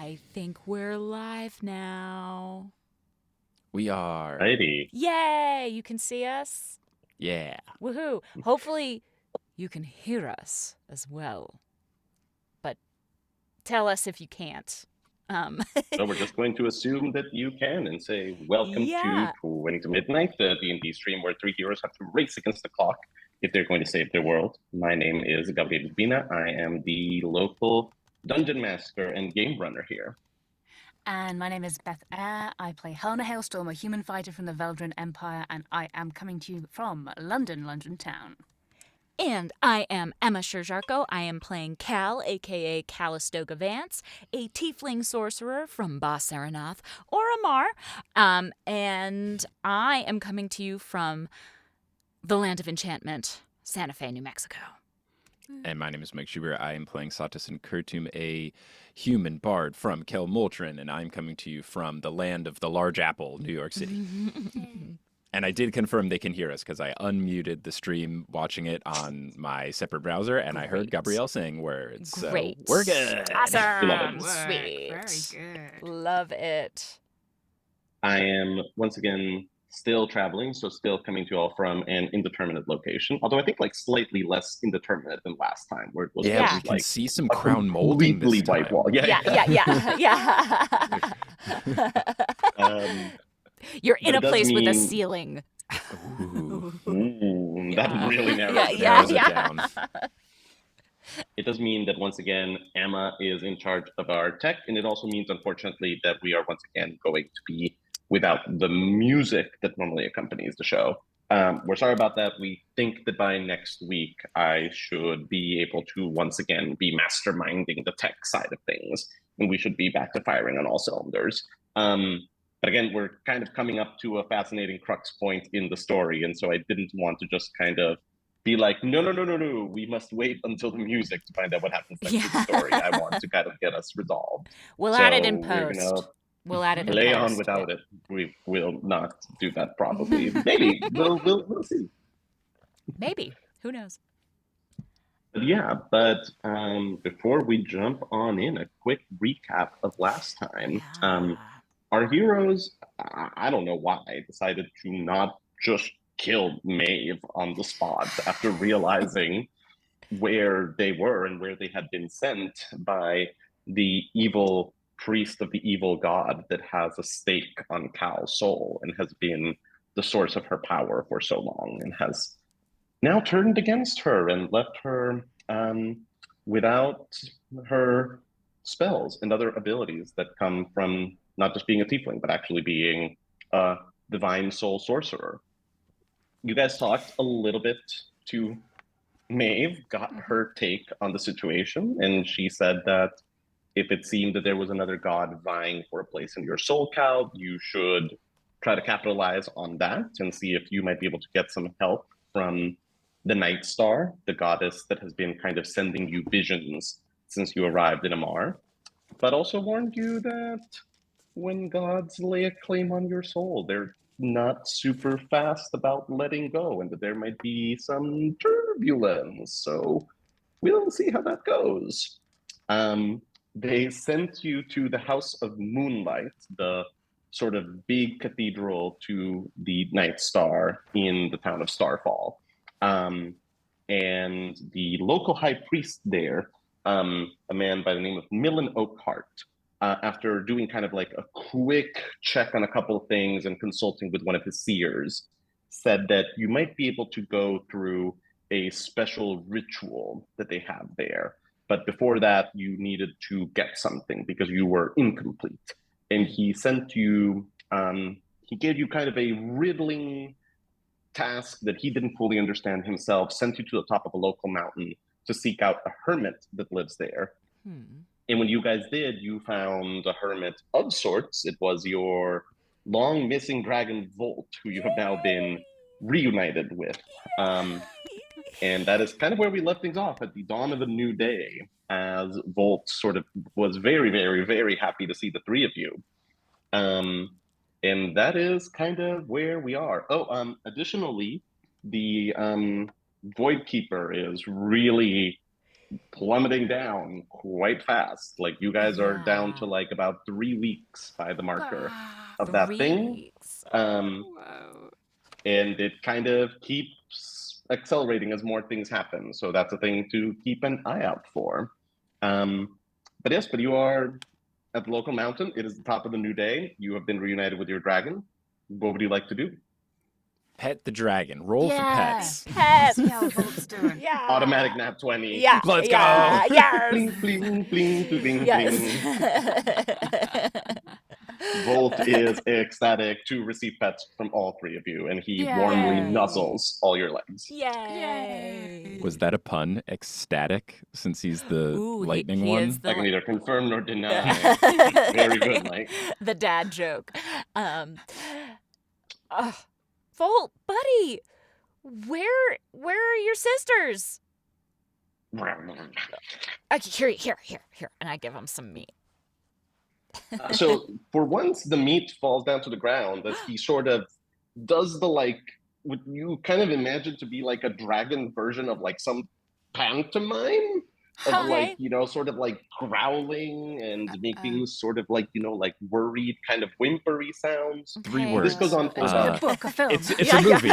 I think we're live now. We are. Righty. Yay! You can see us? Yeah. Woohoo! Hopefully you can hear us as well. But tell us if you can't. So we're just going to assume that you can and say, welcome to 20 to Midnight, the D&D stream where three heroes have to race against the clock if they're going to save their world. My name is Gabriel Urbina. I am the local dungeon master and game runner here. And my name is Beth Eyre. I play Helena Hailstorm, a human fighter from the Veldrin Empire, and I am coming to you from London town. And I am Emma Sherr-Ziarko. I am playing Cal, aka Calistoga Vance, a tiefling sorcerer from Ba Saranath, or Amar. And I am coming to you from the Land of Enchantment, Santa Fe, New Mexico. And my name is Mike Schubert. I am playing Satus and Kurtum, a human bard from Kel Moltrin, and I'm coming to you from the land of the Large Apple, New York City. And I did confirm they can hear us because I unmuted the stream watching it on my separate browser, and I heard Gabriel saying words. Great. So we're good. Awesome. Sweet. Very good. Love it. I am, once again, still traveling, so still coming to you all from an indeterminate location, although I think like slightly less indeterminate than last time, where it was we just, can like see some a crown molding this completely white time. wall. Yeah. You're in But a it does place with a mean- ceiling. Ooh, that really narrows it Narrows down. it down. It does mean that once again, Emma is in charge of our tech, and it also means, unfortunately, that we are once again going to be without the music that normally accompanies the show. We're sorry about that. We think that by next week, I should be able to once again be masterminding the tech side of things, and we should be back to firing on all cylinders. But again, we're kind of coming up to a fascinating crux point in the story, and so I didn't want to just kind of be like, no, we must wait until the music to find out what happens next in the story. I want to kind of get us resolved. We'll add it in we're post. gonna We'll add it in play post. on without it. We will not do that probably. Maybe. We'll see. Maybe. Who knows? But before we jump on in, a quick recap of last time. Our heroes, I don't know why, decided to not just kill Maeve on the spot after realizing where they were and where they had been sent by the evil priest of the evil god that has a stake on Cal's soul and has been the source of her power for so long and has now turned against her and left her without her spells and other abilities that come from not just being a tiefling, but actually being a divine soul sorcerer. You guys talked a little bit to Maeve, got her take on the situation, and she said that if it seemed that there was another god vying for a place in your soul, Cal, you should try to capitalize on that and see if you might be able to get some help from the Nightstar, the goddess that has been kind of sending you visions since you arrived in Amar, but also warned you that when gods lay a claim on your soul, they're not super fast about letting go and that there might be some turbulence. So we'll see how that goes. They sent you to the House of Moonlight, the sort of big cathedral to the Nightstar in the town of Starfall. And the local high priest there, a man by the name of Millen Oakhart, after doing kind of like a quick check on a couple of things and consulting with one of his seers, said that you might be able to go through a special ritual that they have there. But before that, you needed to get something because you were incomplete. And he sent you, he gave you kind of a riddling task that he didn't fully understand himself, sent you to the top of a local mountain to seek out a hermit that lives there. And when you guys did, you found a hermit of sorts. It was your long missing dragon Volt, who you have now been reunited with. And that is kind of where we left things off at the dawn of a new day, as Volt sort of was very, very, very happy to see the three of you. And that is kind of where we are. Additionally, the Void Keeper is really plummeting down quite fast. Like you guys are down to Yeah. like about 3 weeks by the marker of that 3 thing. weeks. Whoa. And it kind of keeps accelerating as more things happen. So that's a thing to keep an eye out for. But you are at the local mountain. It is the top of the new day. You have been reunited with your dragon. What would you like to do? Pet the dragon. Roll for Yeah. pets. Pets. See how Volt's doing. Yeah. Automatic nat 20. Yeah. Let's yeah, go. Yes. Bling, bling, bling, bling, bling. Yes. Volt is ecstatic to receive pets from all three of you, and he warmly Yay. nuzzles all your legs. Yay. Was that a pun? Ecstatic, since he's the Ooh, lightning he one? is the I can neither confirm nor deny. Yeah. Very good, Mike. The dad joke. Volt, buddy, where are your sisters? Here, and I give him some meat. So for once the meat falls down to the ground as he sort of does the like what you kind of imagine to be like a dragon version of like some pantomime of Okay. like sort of like growling and making sort of like like worried kind of whimpery sounds. 3 Okay. words. This goes on for Is it about a book, a film? It's Yeah, a movie.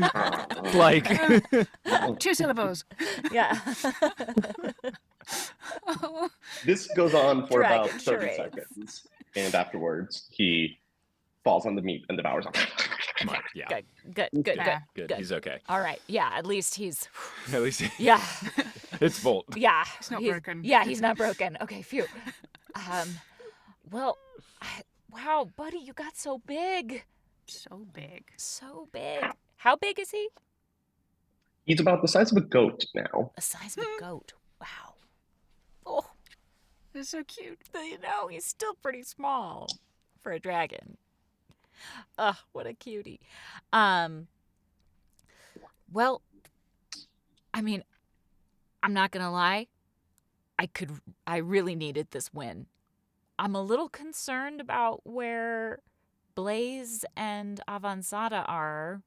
yeah. Like 2 syllables. Yeah. Oh. this goes on for Dragon about 30 charades. seconds, and afterwards he falls on the meat and devours it. come on, yeah. Good. Yeah. Good. He's okay. All right. Yeah, at least he's At least yeah. it's Volt. Yeah. He's not broken. Yeah, he's not broken. Okay, phew. Well, wow, buddy, you got so big. So big. So big. How big is he? He's about the size of a goat now. The size of a goat. Wow. Oh, They're so cute. he's still pretty small for a dragon. What a cutie. Well, I mean, I'm not gonna lie. I really needed this win. I'm a little concerned about where Blaze and Avanzada are,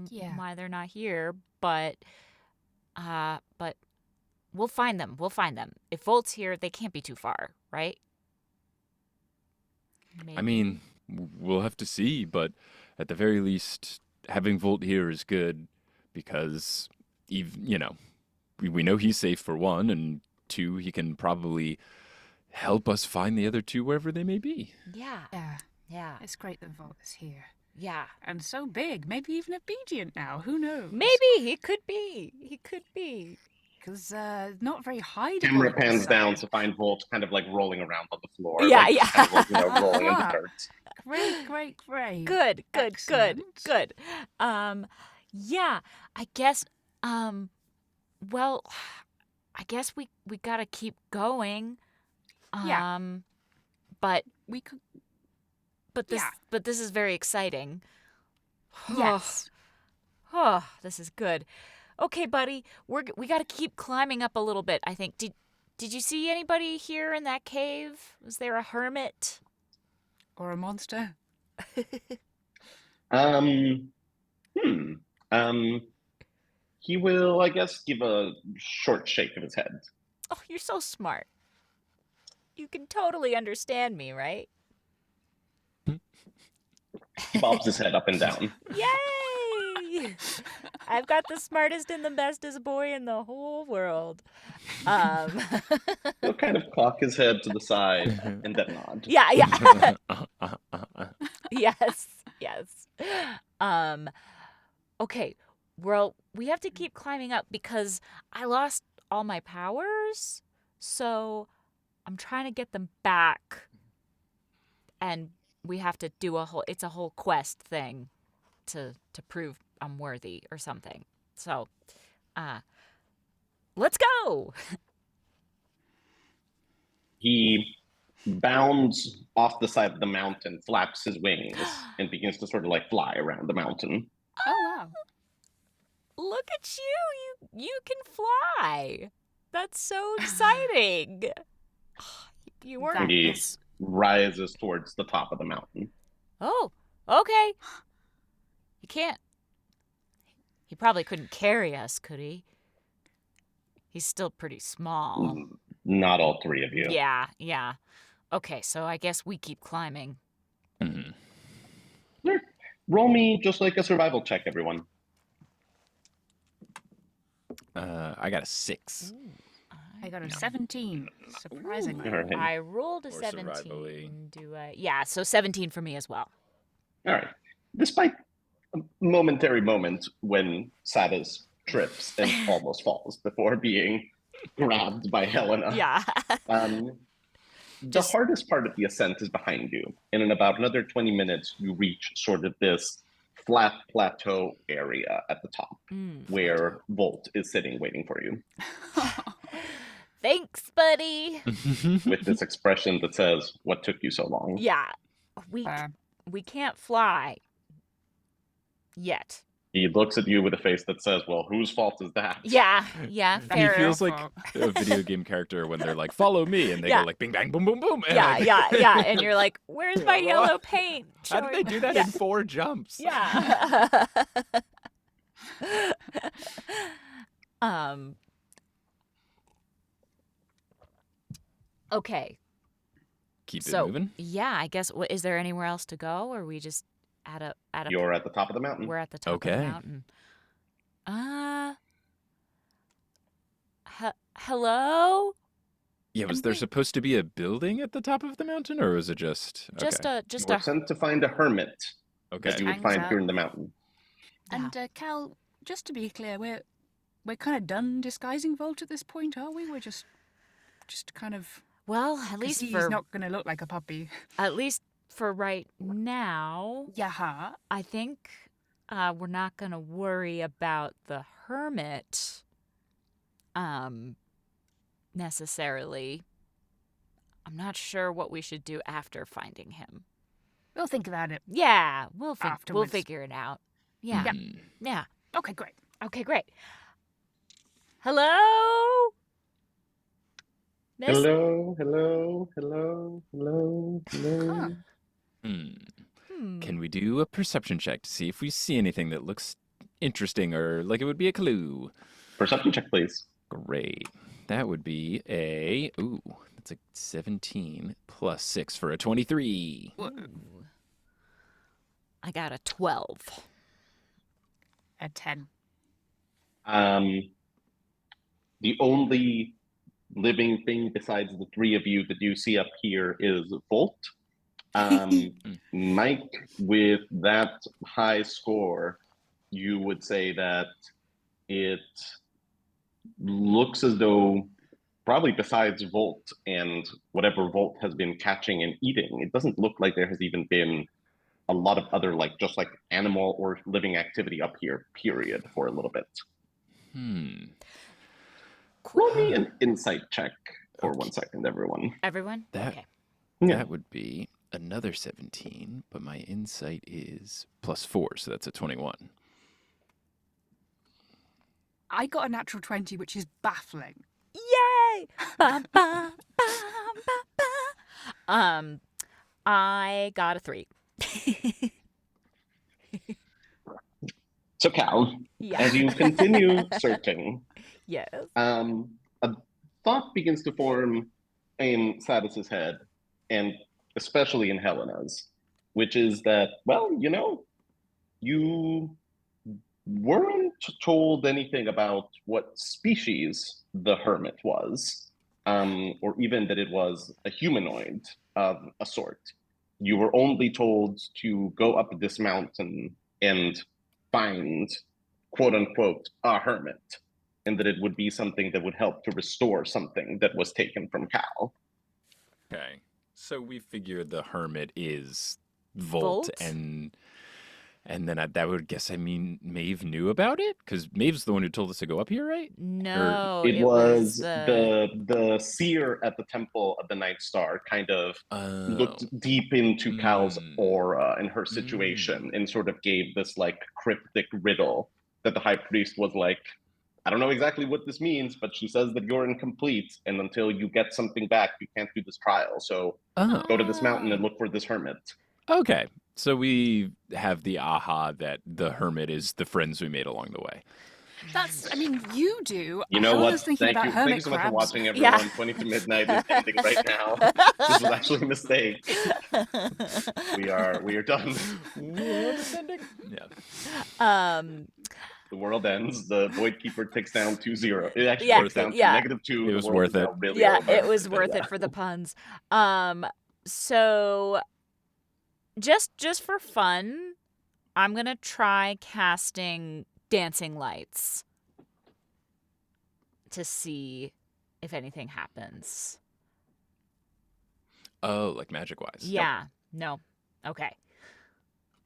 Yeah. why they're not here, but we'll find them. If Volt's here, they can't be too far, right? I mean, we'll have to see, but at the very least, having Volt here is good because, even, we know he's safe for one, and 2, he can probably help us find the other 2 wherever they may be. Yeah. Yeah. It's great that Volt is here. Yeah. And so big. Maybe even obedient now. Who knows? Maybe he could be. Because not very high. Camera pans down to find Volt kind of like rolling around on the floor. Yeah, like, yeah. Kind of like, rolling in the dirt. Great. Good. Excellent. Yeah, I guess well, I guess we gotta keep going. Yeah. But We could. this is very exciting. Yes. Oh, this is good. Okay, buddy, we gotta keep climbing up a little bit. I think. Did you see anybody here in that cave? Was there a hermit? Or a monster. He will, I guess, give a short shake of his head. Oh, you're so smart. You can totally understand me, right? He bobs his head up and down. Yay! I've got the smartest and the bestest boy in the whole world. He'll kind of cock his head to the side and then nod. Yeah. Yes. Okay. Well, we have to keep climbing up because I lost all my powers, so I'm trying to get them back. And we have to do it's a whole quest thing to prove I'm worthy or something. So, let's go. He bounds off the side of the mountain, flaps his wings, and begins to sort of like fly around the mountain. Oh, wow. Look at you. You can fly. That's so exciting. You weren't. And he rises towards the top of the mountain. Oh, okay. He can't. He probably couldn't carry us, could he? He's still pretty small. Not all three of you. Yeah. Okay, so I guess we keep climbing. Mhm. Sure. Roll me just like a survival check, everyone. I got a 6. I got a 17, surprisingly. All right. I rolled a More 17. Yeah, so 17 for me as well. All right. Despite a momentary moment when Satus trips and almost falls before being grabbed by Helena. Yeah. The hardest part of the ascent is behind you. And in about another 20 minutes, you reach sort of this flat plateau area at the top where Volt is sitting waiting for you Thanks, buddy. with this expression that says, "What took you so long?" Yeah. We can't fly yet. He looks at you with a face that says, "Well, whose fault is that?" Yeah, He fair. feels like a video game character when they're like, "Follow me," and they go like, "Bing, bang, boom, boom, boom." And Yeah. And you're like, where's my yellow paint? How did they do that in 4 jumps? Yeah. Okay. Keep it moving. Yeah, I guess. Is there anywhere else to go, or are we just at a? You're at the top of the mountain. We're at the top of the mountain. Hello. Yeah, was there supposed to be a building at the top of the mountain, or was it just We're sent to find a hermit that you would find here in the mountain. And Cal, just to be clear, we're kind of done disguising Volt at this point, are we? We're just kind of. Well, at least he's not going to look like a puppy. At least for right now. Yeah. I think we're not going to worry about the hermit necessarily. I'm not sure what we should do after finding him. We'll think about it. Yeah, we'll afterwards. Figure it out. Yeah. Yeah. Okay, great. Hello? Miss? Hello. Can we do a perception check to see if we see anything that looks interesting or like it would be a clue? Perception check, please. Great. That would be that's a 17 plus 6 for a 23. I got a 12. A 10. The only living thing besides the three of you that you see up here is Volt. Mike, with that high score, you would say that it looks as though, probably besides Volt and whatever Volt has been catching and eating, it doesn't look like there has even been a lot of other just animal or living activity up here, period, for a little bit. Roll me an insight check for 1 second, everyone. That would be another 17, but my insight is plus 4, so that's a 21. I got a natural 20, which is baffling. Yay! Ba, ba, ba, ba, ba. I got a 3. So Cal, as you continue searching, yes, a thought begins to form in Satus's head, and especially in Helena's, which is that, well, you weren't told anything about what species the hermit was, or even that it was a humanoid of a sort. You were only told to go up this mountain and find, quote unquote, a hermit, and that it would be something that would help to restore something that was taken from Cal. Okay. So we figured the hermit is Volt? And then that would guess, Maeve knew about it? Because Maeve's the one who told us to go up here, right? No, it was the seer at the temple of the Nightstar kind of looked deep into Cal's aura and her situation and sort of gave this cryptic riddle that the high priest was like, I don't know exactly what this means, but she says that you're incomplete, and until you get something back, you can't do this trial. So go to this mountain and look for this hermit. Okay. So we have the aha that the hermit is the friends we made along the way. I mean, you do. You know I what? was thinking Thank about you. hermit Thank you so much for crabs. watching, Yeah. everyone. 20 to Midnight is ending right now. This was actually a mistake. We are done. What is ending? Yeah. The world ends. The Void Keeper ticks down 2-0. It actually Yeah, ticks down to yeah. -2. It The was world worth is now it. really Yeah, over. it was But worth yeah. it for the puns. So just for fun, I'm gonna try casting dancing lights to see if anything happens. Oh, like magic wise. Yeah. No. Okay.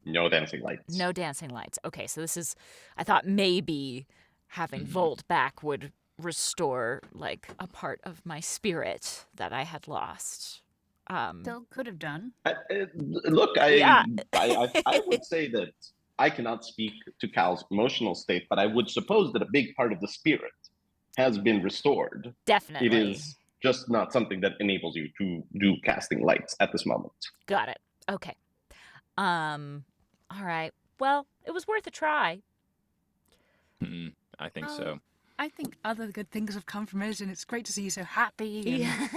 No dancing lights. No dancing lights. Okay, so this is I thought maybe having Volt back would restore like a part of my spirit that I had lost. Still could have done. Look, Yeah. I would say that I cannot speak to Cal's emotional state, but I would suppose that a big part of the spirit has been restored. Definitely. It is just not something that enables you to do casting lights at this moment. Got it. Okay. All right. Well, it was worth a try. I think so. I think other good things have come from it, and it's great to see you so happy. And... Yeah.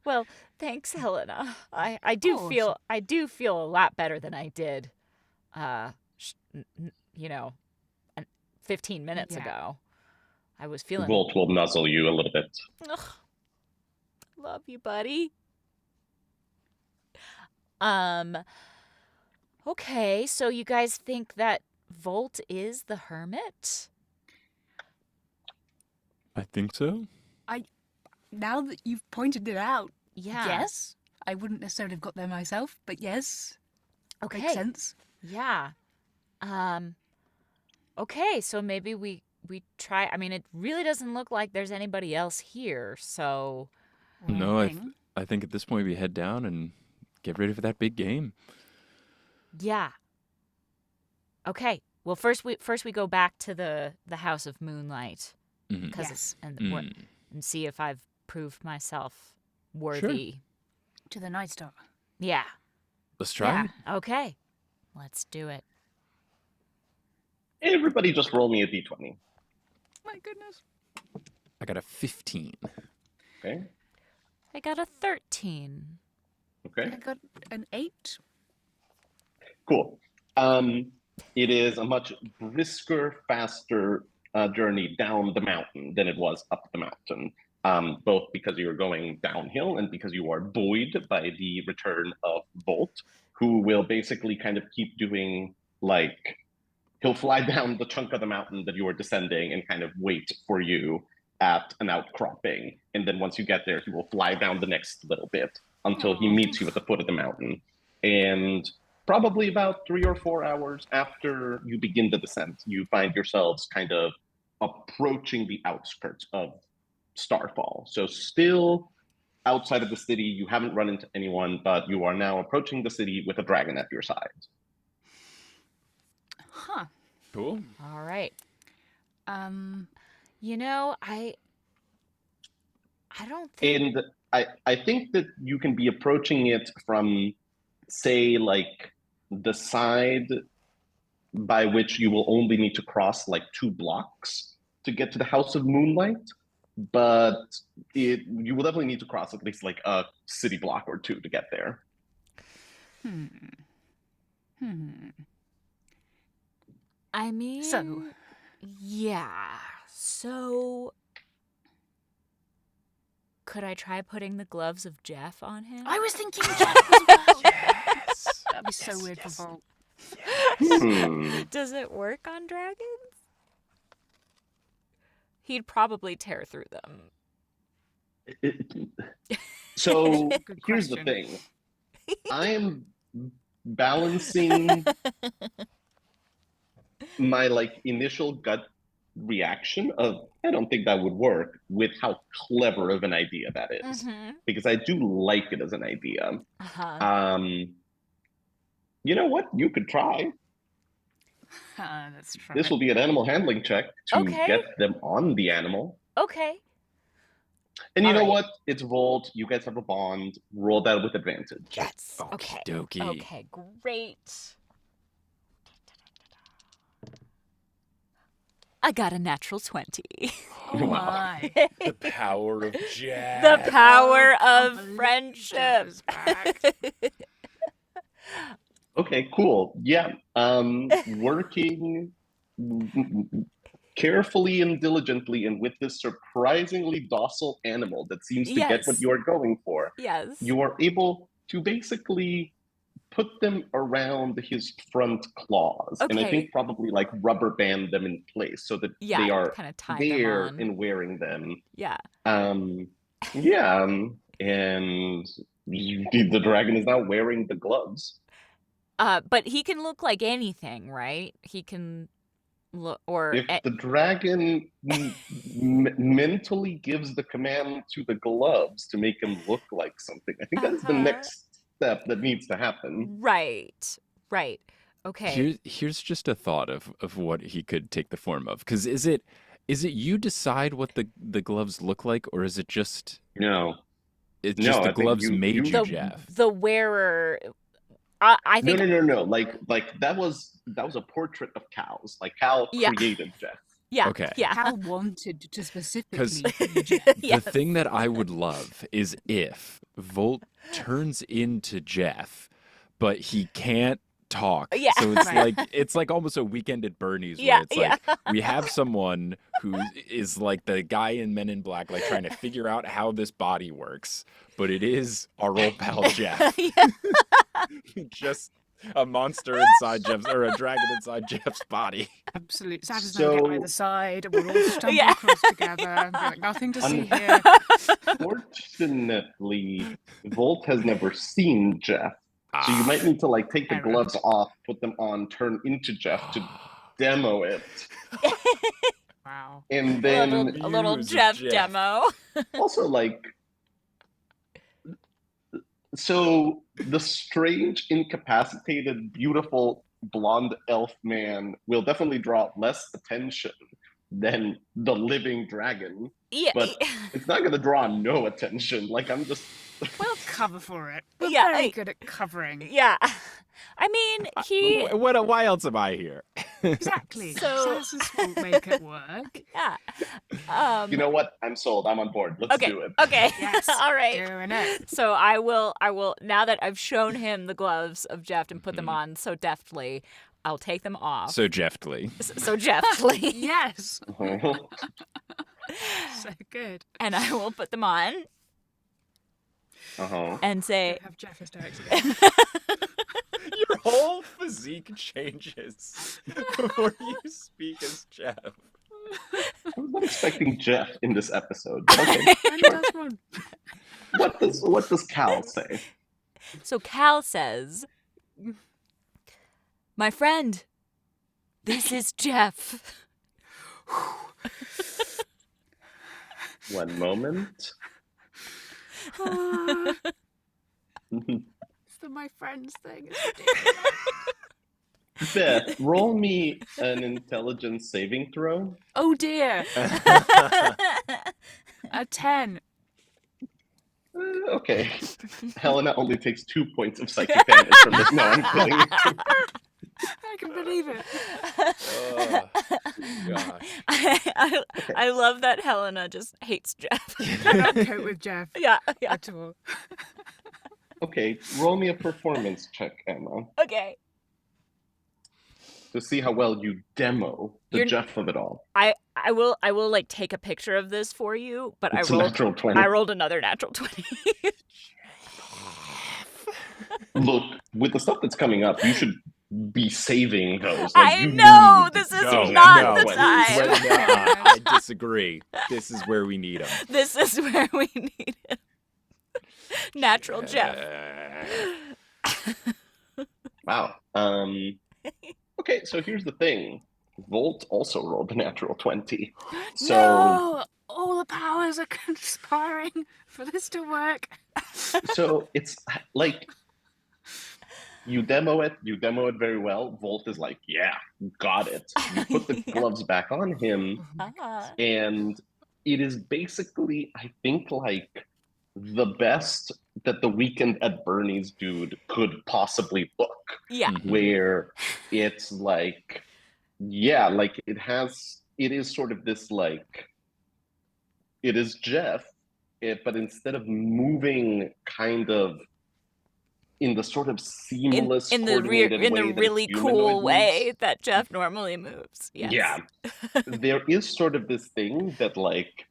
Well, thanks, Helena. I do feel a lot better than I did 15 minutes ago. I was feeling Volt will nuzzle you a little bit. Ugh. Love you, buddy. Okay, so you guys think that Volt is the hermit? I think so. Now that you've pointed it out, Yeah. yes. I wouldn't necessarily have got there myself, but yes. Okay. Makes sense. Yeah. Okay, so maybe we try. I mean, it really doesn't look like there's anybody else here, so No, I think at this point we head down and get ready for that big game. yeah. Okay. Well, first we go back to the House of Moonlight because Yes. and see if I've proved myself worthy. To the Nightstar. Yeah. Let's try. Yeah. Okay. Let's do it. Everybody just roll me a d20. My goodness. I got a 15. Okay? I got a 13. Okay? I got an 8. Cool. It is a much brisker, faster journey down the mountain than it was up the mountain. Both because you are going downhill and because you are buoyed by the return of Volt, who will basically kind of keep doing like he'll fly down the chunk of the mountain that you are descending and kind of wait for you at an outcropping. And then once you get there, he will fly down the next little bit until he meets you at the foot of the mountain. And probably about 3 or 4 hours after you begin the descent, you find yourselves kind of approaching the outskirts of Starfall. So still outside of the city, you haven't run into anyone, but you are now approaching the city with a dragon at your side. Huh. Cool. All right. I don't think. And I think that you can be approaching it from, say, like the side by which you will only need to cross like 2 blocks to get to the House of Moonlight. But you will definitely need to cross at least like a city block or 2 to get there. I mean, So? Yeah. So, could I try putting the gloves of Jeff on him? I was thinking Jack as well. Yes. That'd be so weird for Volt. Does it work on dragons? He'd probably tear through them. So Good here's the question. thing. I am balancing my like initial gut reaction of I don't think that would work with how clever of an idea that is. Because I do like it as an idea. You know what? You could try. That's true. This will be an animal handling check to Okay. get them on the animal. Okay. And you All know right. what? It's Volt. You guys have a bond. Roll that with advantage. Yes. Okay. Okey-dokey. Okay, great. I got a natural 20. Oh Wow. my. The power of Jeff. The power Can't of believe friendship. Jeff is back. Okay, cool. Yeah. Working carefully and diligently and with this surprisingly docile animal that seems to get what Yes. you are going for, Yes. you are able to basically put them around his front claws. And I Okay. think probably like rubber band them in place so that Yeah, they are kind of tie them there on. and wearing them. Yeah. Yeah, and the dragon is now wearing the gloves. But he can look like anything, right? He can look, or If the dragon mentally gives the command to the gloves to make him look like something, I think that is the next step that needs to happen. right. Okay. Here's just a thought of what he could take the form of. Because is it you decide what the gloves look like, or is it just No, it's No, just the I think gloves you- made you, you- Jeff? The wearer. I think. no. Like that was a portrait of Cal's. Like Cal Yeah. created Jeff. Yeah. Okay. Yeah. Cal wanted to specifically 'Cause- be Jeff. Yes. The thing that I would love is if Volt turns into Jeff, but he can't talk. Yeah. So it's Right. like almost a Weekend at Bernie's Yeah, where it's like we have someone who is like the guy in Men in Black, like trying to figure out how this body works, but it is our old pal Jeff. Yeah. Just a monster inside Jeff's, or a dragon inside Jeff's body. Absolutely. Satus and I get So- either side, and we'll all stumble Yeah. across together. And be like, nothing to see Un- here. Fortunately, Volt has never seen Jeff. So you might need to like take the Error. gloves off, put them on, turn into Jeff to demo it. Wow. And A then little Use Jeff Jeff. demo. also like so the strange, incapacitated, beautiful blonde elf man will definitely draw less attention than the living dragon. Yeah. But it's not gonna draw no attention. Like I'm just We'll cover for it. We're Yeah, very I- good at covering. Yeah. I mean, he. Why else am I here? Exactly. So- Satus will make it work. Yeah. you know what? I'm sold. I'm on board. Let's Okay. do it. Okay. Yes. All right. Doing it. So I will now that I've shown him the gloves of Jeff and put them Mm-hmm. on so deftly, I'll take them off. So Jeftly. So deftly. Yes. So good. And I will put them on Uh-huh. and say, Have Jeff hysterics again. Your whole physique changes before you speak as Jeff. I was not expecting Jeff in this episode. But okay. And he does one. What does Cal say? so Cal says, "My friend, this is Jeff." One moment. It's the my friends thing. It's ridiculous. Beth, roll me an intelligence saving throw. Oh dear. A 10. Okay. Helena only takes 2 points of psychic damage from this. No, I'm kidding. I can believe it. Oh, gosh. I love that Helena just hates Jeff. Cannot cope with Jeff yeah. at all. Okay, roll me a performance check, Emma, Okay. to see how well you demo the You're- Jeff of it all. I will like take a picture of this for you, but It's a natural 20. I rolled another natural 20. Look, with the stuff that's coming up, you should be saving those. I you know, need this is those not the now. time. I disagree. This is where we need him. This is where we need it. Natural Jeff. Wow. Okay, so here's the thing. Volt also rolled a natural 20. So No! All the powers are conspiring for this to work. so it's like you demo it very well. Volt is like, yeah, got it. You put the Yeah. gloves back on him, Ah. and it is basically, I think, like the best that the Weekend at Bernie's dude could possibly look. Yeah. Mhm. Where it's like, yeah, like it has it is sort of this like, it is Jeff, but instead of moving kind of in the sort of seamless, in coordinated the way that a really humanoid cool way moves. that Jeff normally moves. Yes. Yeah, there is sort of this thing that like,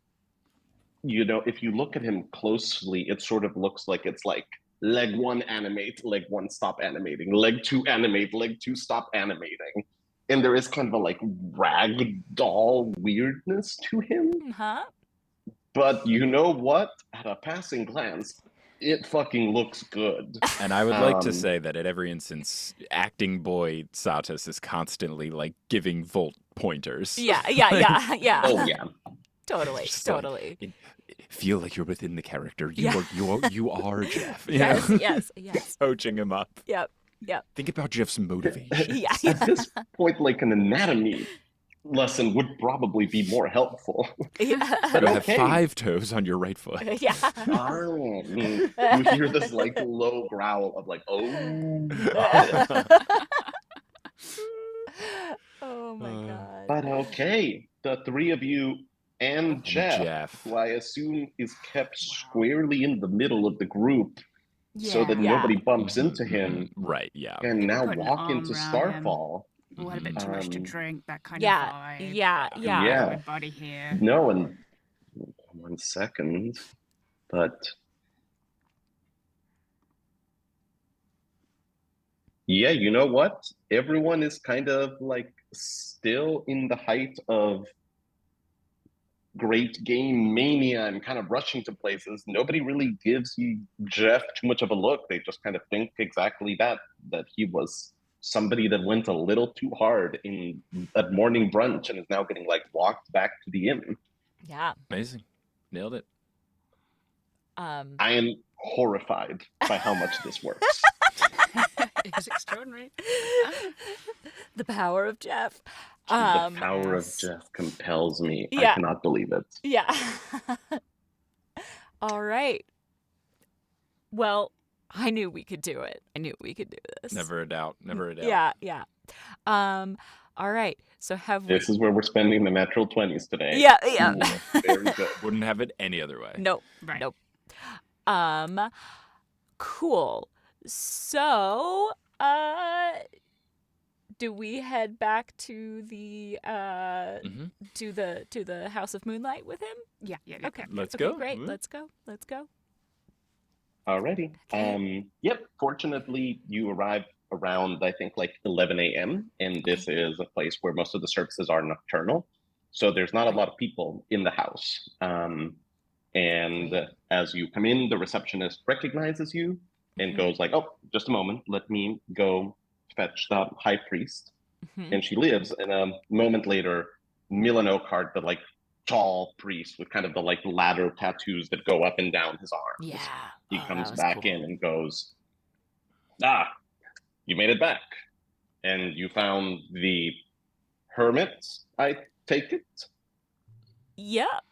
you know, if you look at him closely, it sort of looks like it's like leg one animate, leg one stop animating, leg two animate, leg two stop animating. And there is kind of a like rag doll weirdness to him. Huh? But you know what? At a passing glance, it fucking looks good. And I would like to say that at every instance, acting boy Satus is constantly like giving Volt pointers. Yeah. Oh yeah. Totally. Just Totally. like, feel like you're within the character. You Yeah. you are Jeff. You Yes, know? yes. Coaching him up. Yep. Think about Jeff's motivation. Yeah. At this point, like an anatomy lesson would probably be more helpful. Yeah. But You okay. have 5 toes on your right foot. Yeah. You hear this like low growl of like, oh, got it. Oh my god. But okay, the three of you and Jeff, Jeff. who I assume is kept squarely in the middle of the group so that Yeah. nobody bumps into him, Right, yeah. can They now put an walk arm into around him. Starfall. We had a bit too much to Um, drink, that kind Yeah, of vibe. yeah. Yeah. Everybody here. No, and 1 second, but yeah, you know what? Everyone is kind of like still in the height of great game mania and kind of rushing to places. Nobody really gives you Jeff too much of a look. They just kind of think exactly that he was somebody that went a little too hard in at morning brunch and is now getting like walked back to the inn. Yeah. Amazing. Nailed it. I am horrified by how much this works. It's extraordinary. The power of Jeff. The power of Yes. Jeff compels me. Yeah. I cannot believe it. Yeah. All right. Well, I knew we could do it. I knew we could do this. Never a doubt. Never a doubt. Yeah. All right. So have we? This is where we're spending the natural 20s today. Yeah. Cool. Very good. Wouldn't have it any other way. Nope. Right. Nope. Cool. So, do we head back to the to the House of Moonlight with him? Yeah. Okay. Let's Okay, go. Great. Mhm. Let's go. Alrighty. Yep. Fortunately, you arrived around, I think, like 11 a.m. And this is a place where most of the services are nocturnal. So there's not a lot of people in the house. And as you come in, the receptionist recognizes you and goes like, oh, just a moment. Let me go fetch the high priest. Mhm. And she leaves. And a moment later, Milan Oakheart, the like tall priest with kind of the like ladder tattoos that go up and down his arms. Yeah. He Oh, that comes was back cool. in and goes, you made it back. And you found the hermit, I take it? Yep.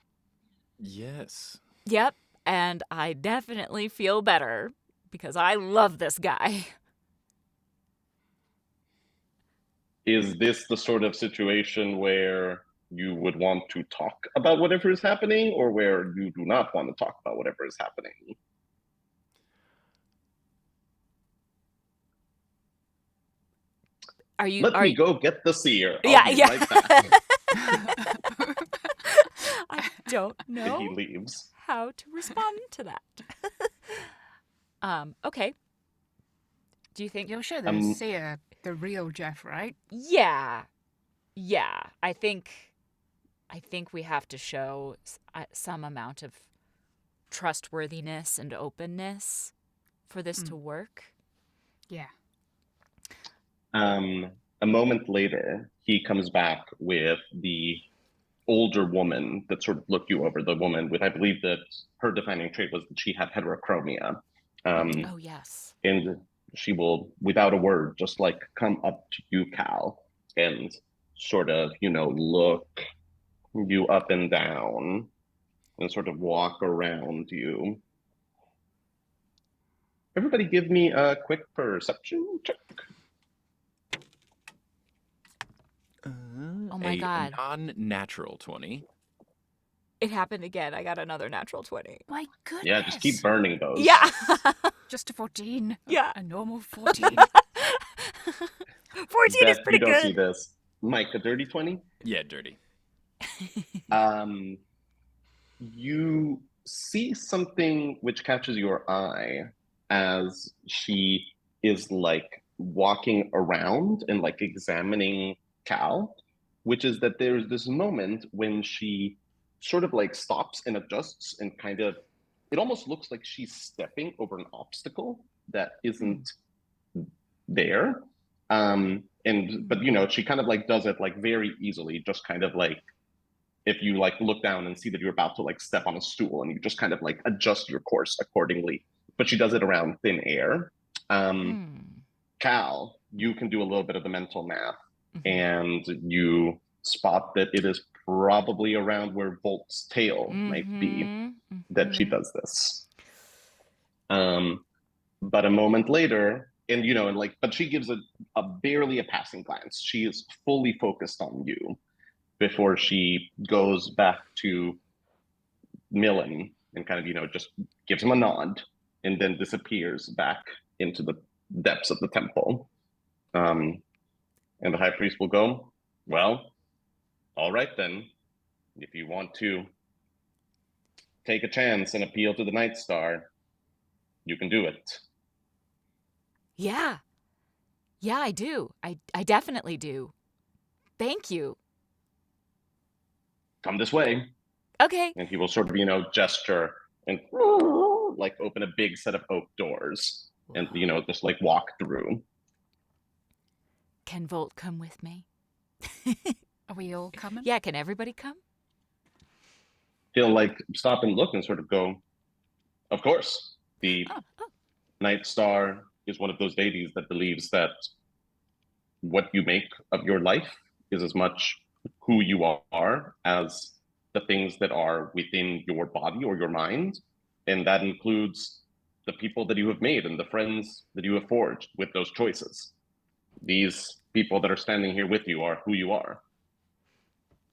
Yes. Yep. And I definitely feel better because I love this guy. Is this the sort of situation where you would want to talk about whatever is happening, or where you do not want to talk about whatever is happening? Let me go get the seer. I'll be right back. I don't know And he leaves. how to respond to that. Okay. Do you think? You're sure the seer, the real Jeff, right? Yeah. I think we have to show some amount of trustworthiness and openness for this to work. Yeah. A moment later, he comes back with the older woman that sort of looked you over, the woman with, I believe that her defining trait was that she had heterochromia. Oh, yes. And she will, without a word, just like come up to you, Cal, and sort of, look you up and down and sort of walk around you. Everybody give me a quick perception check. Oh my God. non-natural 20. It happened again. I got another natural 20. My goodness. Yeah, just keep burning those. Yeah. Just a 14. Yeah. A normal 14. 14 is Beth, pretty you don't good. see this. Mike, a dirty 20? Yeah, dirty. You see something which catches your eye as she is like walking around and like examining Cal, which is that there's this moment when she sort of like stops and adjusts and kind of, it almost looks like she's stepping over an obstacle that isn't there. But you know, she kind of like does it like very easily, just kind of like, if you like look down and see that you're about to like step on a stool, and you just kind of like adjust your course accordingly. But she does it around thin air. Cal, you can do a little bit of the mental math, and you spot that it is probably around where Volt's tail might be that she does this. But a moment later, and you know, and like, but she gives a barely a passing glance. She is fully focused on you before she goes back to Millen and kind of, you know, just gives him a nod and then disappears back into the depths of the temple. And the high priest will go, well, all right then. If you want to take a chance and appeal to the Nightstar, you can do it. Yeah. Yeah, I do. I definitely do. Thank you. Come this way. Okay. And he will sort of, you know, gesture and like open a big set of oak doors and, you know, just like walk through. Can Volt come with me? Are we all coming? Yeah, can everybody come? He'll like stop and look and sort of go, of course. The Nightstar is one of those deities that believes that what you make of your life is as much who you are as the things that are within your body or your mind. And that includes the people that you have made and the friends that you have forged with those choices. These people that are standing here with you are who you are.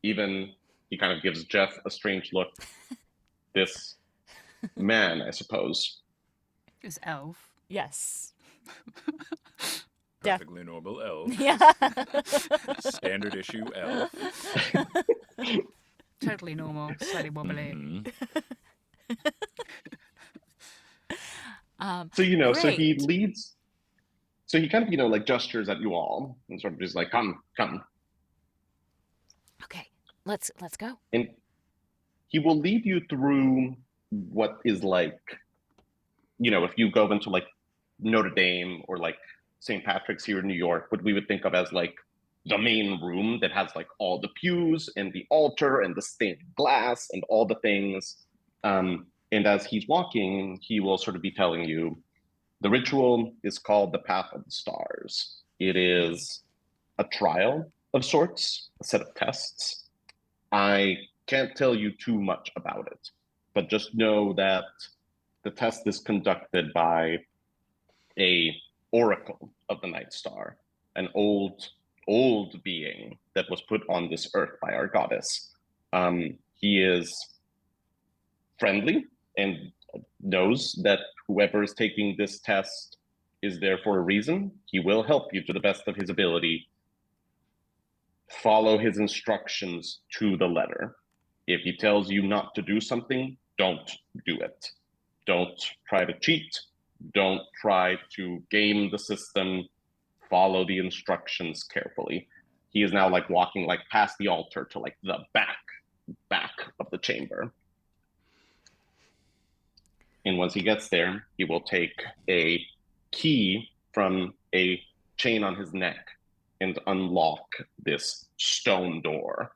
Even, he kind of gives Jeff a strange look. This man, I suppose. Is elf. Yes. Perfectly normal elf. Yeah. Standard issue elf. Totally normal. Slightly wobbly. So, you know, great. so he leads, so he kind of, you know, like gestures at you all and sort of just like, come. Okay, let's go. And he will lead you through what is like, you know, if you go into like Notre Dame or like St. Patrick's here in New York, what we would think of as like the main room that has like all the pews and the altar and the stained glass and all the things. And as he's walking, he will sort of be telling you, the ritual is called the Path of the Stars. It is a trial of sorts, a set of tests. I can't tell you too much about it, but just know that the test is conducted by a oracle of the Nightstar, an old being that was put on this earth by our goddess. He is friendly and knows that whoever is taking this test is there for a reason. He will help you to the best of his ability. Follow his instructions to the letter. If he tells you not to do something, don't do it. Don't try to cheat. Don't try to game the system. Follow the instructions carefully. He is now like walking like past the altar to like the back of the chamber. And once he gets there, he will take a key from a chain on his neck and unlock this stone door.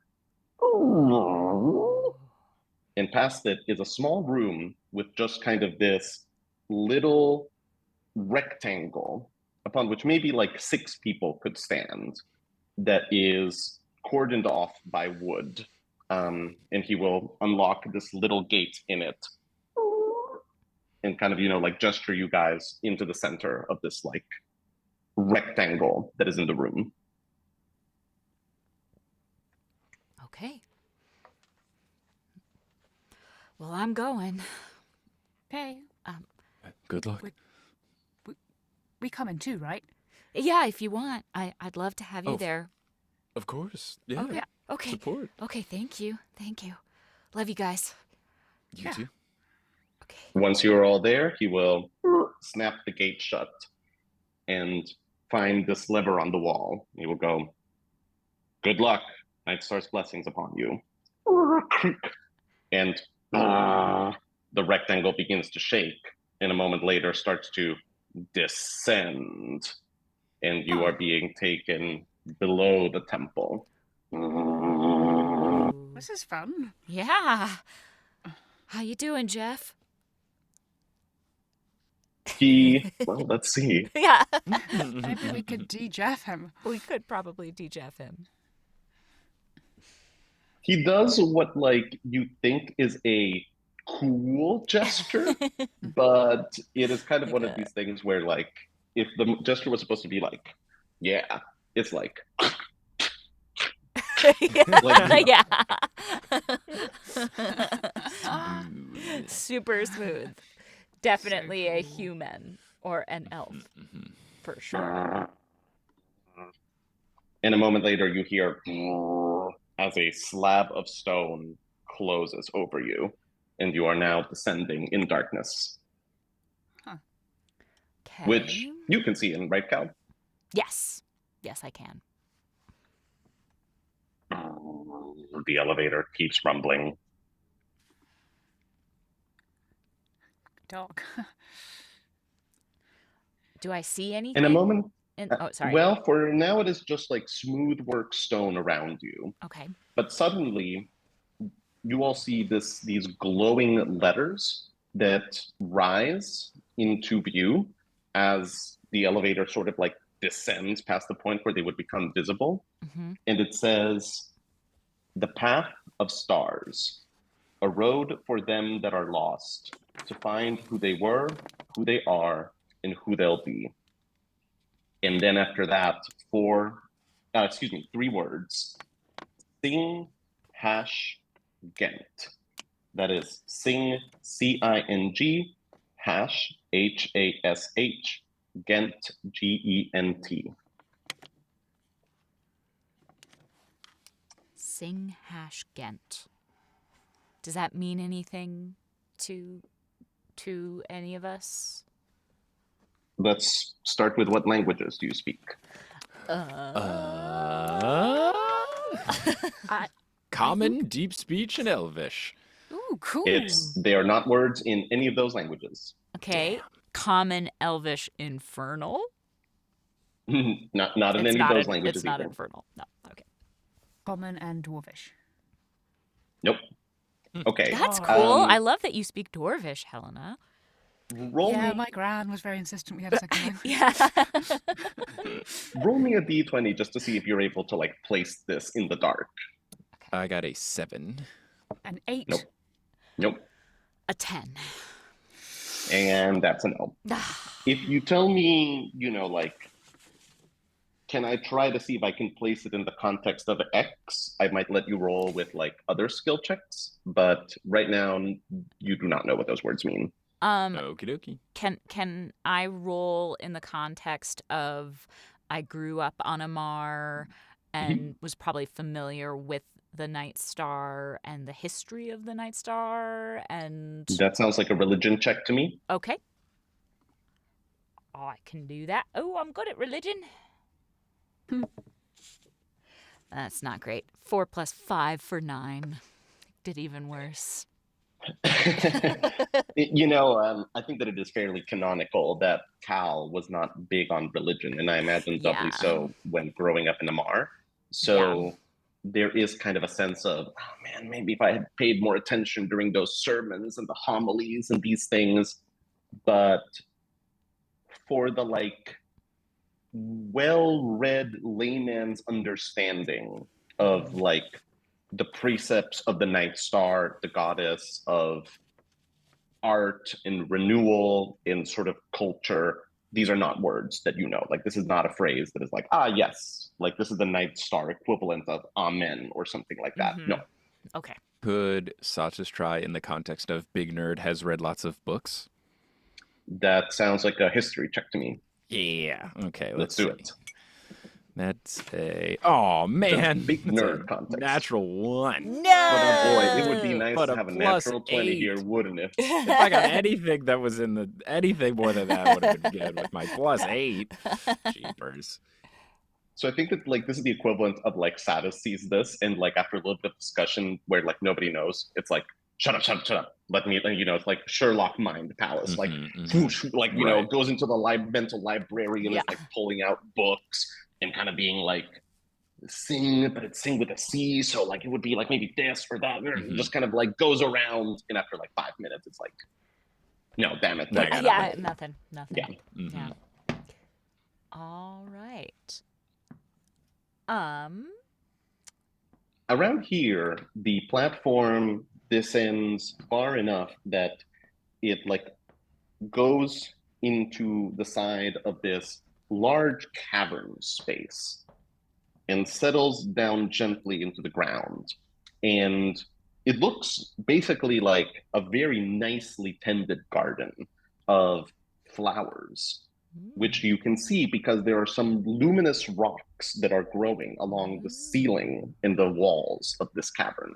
And past it is a small room with just kind of this little rectangle upon which maybe like 6 people could stand that is cordoned off by wood. And he will unlock this little gate in it and kind of, you know, like gesture you guys into the center of this like rectangle that is in the room. Okay. Well, I'm going. Okay. Good luck. We coming too, right? Yeah, if you want. I'd love to have you Oh, there. Of course. Yeah. Okay. Okay. Support. Okay, thank you. Thank you. Love you guys. You Yeah. too. Okay. Once you're all there, he will snap the gate shut and find this lever on the wall. He will go, "Good luck. Nightstar's blessings upon you." And the rectangle begins to shake, and a moment later starts to descend, and you are being taken below the temple. This is fun. Yeah. How you doing, Jeff? Well, let's see. Yeah. Maybe we could de-Jeff him. We could probably de-Jeff him. He does what, like, you think is a cool gesture, but it is kind of one of these things where, like, if the gesture was supposed to be like, yeah, it's like, like, Yeah. Smooth. Super smooth. Definitely a human or an elf, for sure. and a moment later you hear as a slab of stone closes over you, and you are now descending in darkness, Okay. which you can see in, right, Cal? Yes. Yes, I can. The elevator keeps rumbling. Dog. Do I see anything? In a moment, Oh, sorry. well, for now it is just like smooth work stone around you. Okay. But suddenly, you all see these glowing letters that rise into view as the elevator sort of like descends past the point where they would become visible. Mm-hmm. And it says, "The path of stars, a road for them that are lost, to find who they were, who they are, and who they'll be." And then after that, three words: Sing hash Gent. That is sing, C-I-N-G, hash, H-A-S-H, Gent, G-E-N-T. Sing hash Gent. Does that mean anything to any of us? Let's start with, what languages do you speak? Common, deep speech, and Elvish. Ooh, cool. They are not words in any of those languages. Okay. Damn. Common, Elvish, Infernal. not in any of those languages It's not either. Infernal. No. Okay. Common and Dwarvish. Nope. Okay. That's cool. I love that you speak Dwarvish, Helena. Roll Yeah, me, my gran was very insistent we had a second language. Yeah. roll me a d20 just to see if you're able to like place this in the dark. I got a 7. An 8. Nope. A 10. And that's a no. If you tell me, like, can I try to see if I can place it in the context of X, I might let you roll with like other skill checks. But right now, you do not know what those words mean. Okie dokie. Can I roll in the context of I grew up on Amar and was probably familiar with the Nightstar and the history of the Nightstar and That sounds like a religion check to me. okay. Oh, I can do that. Oh, I'm good at religion. That's not great. 4 + 5 for 9. Did even worse. I think that it is fairly canonical that Cal was not big on religion, and I imagine doubly Yeah. so when growing up in Amar. So there is kind of a sense of, oh man, maybe if I had paid more attention during those sermons and the homilies and these things. But for the like well-read layman's understanding of like the precepts of the Nightstar, the goddess of art and renewal in sort of culture, these are not words that you know. Like, this is not a phrase that is like, yes, like this is the Nightstar equivalent of amen or something like that. No. Okay. Could Satus try in the context of big nerd has read lots of books? That sounds like a history check to me. Yeah. Okay, Let's do it. That's oh man, big that's nerd a context. Natural 1. No. But oh boy, it would be nice But to a have a plus natural 20 here, 8. wouldn't it? If I got anything that was anything more than that would have been good with my plus 8. Jeepers. So I think that like this is the equivalent of like Satus sees this, and like after a little bit of discussion where like nobody knows, it's like shut up. Let me, it's like Sherlock Mind Palace, like whoosh, like goes into the mental library and is like pulling out books and kind of being like sing, but it's sing with a C, so like it would be like maybe this or that, just kind of like goes around, and after like 5 minutes, it's like, no, damn it, like, nothing. Yeah. Yeah. All right. Around here, the platform descends far enough that it like goes into the side of this large cavern space and settles down gently into the ground. And it looks basically like a very nicely tended garden of flowers, which you can see because there are some luminous rocks that are growing along the ceiling and the walls of this cavern.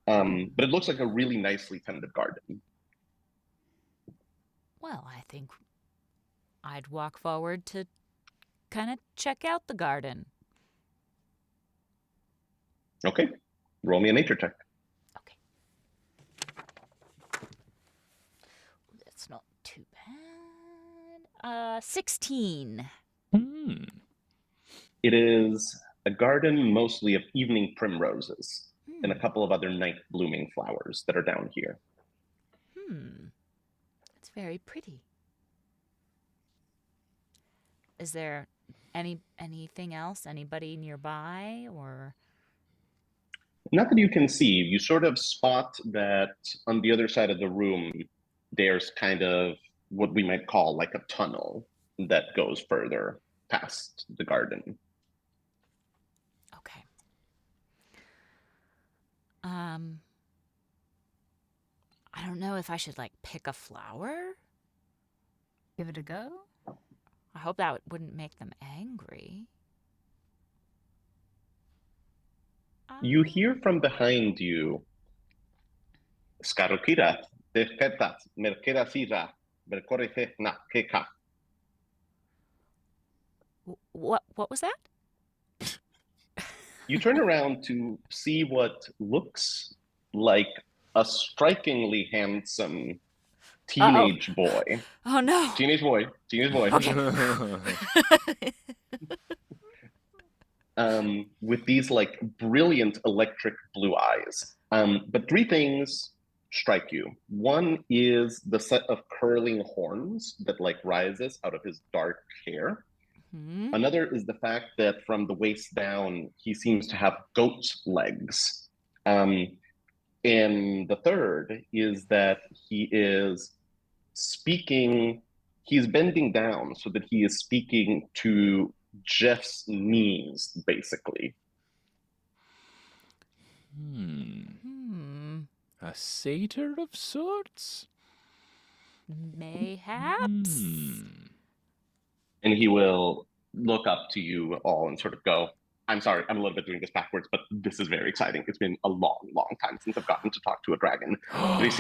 But it looks like a really nicely tended garden. Well, I think I'd walk forward to kind of check out the garden. Okay, roll me a nature check. Okay. That's not too bad. 16. It is a garden mostly of evening primroses and a couple of other night blooming flowers that are down here. It's very pretty. Is there anything else? Anybody nearby or? Not that you can see. You sort of spot that on the other side of the room, there's kind of what we might call like a tunnel that goes further past the garden. Okay. I don't know if I should like pick a flower. Give it a go. I hope that wouldn't make them angry. You hear from behind you, Skarokira, despertat, merkera sira, merkorife na keka. What was that? You turn around to see what looks like a strikingly handsome teenage boy. Oh no. Teenage boy. With these like brilliant electric blue eyes. But 3 things strike you. One is the set of curling horns that like rises out of his dark hair. Another is the fact that from the waist down, he seems to have goat's legs. And the third is that he is speaking, he's bending down so that he is speaking to Jeff's knees, basically. A satyr of sorts? Mayhaps. And he will look up to you all and sort of go, I'm sorry, I'm a little bit doing this backwards, but this is very exciting. It's been a long, long time since I've gotten to talk to a dragon. And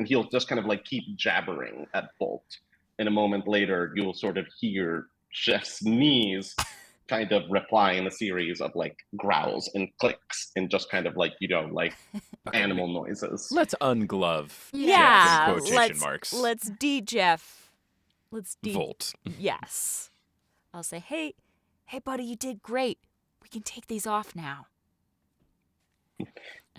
he'll just kind of like keep jabbering at Bolt. And a moment later, you'll sort of hear Jeff's knees kind of reply in a series of like growls and clicks and just kind of like, like animal noises. Let's unglove. Yeah, Jeff in quotation marks. Let's de-Jeff. Let's Volt. Yes. I'll say, hey, buddy, you did great. We can take these off now.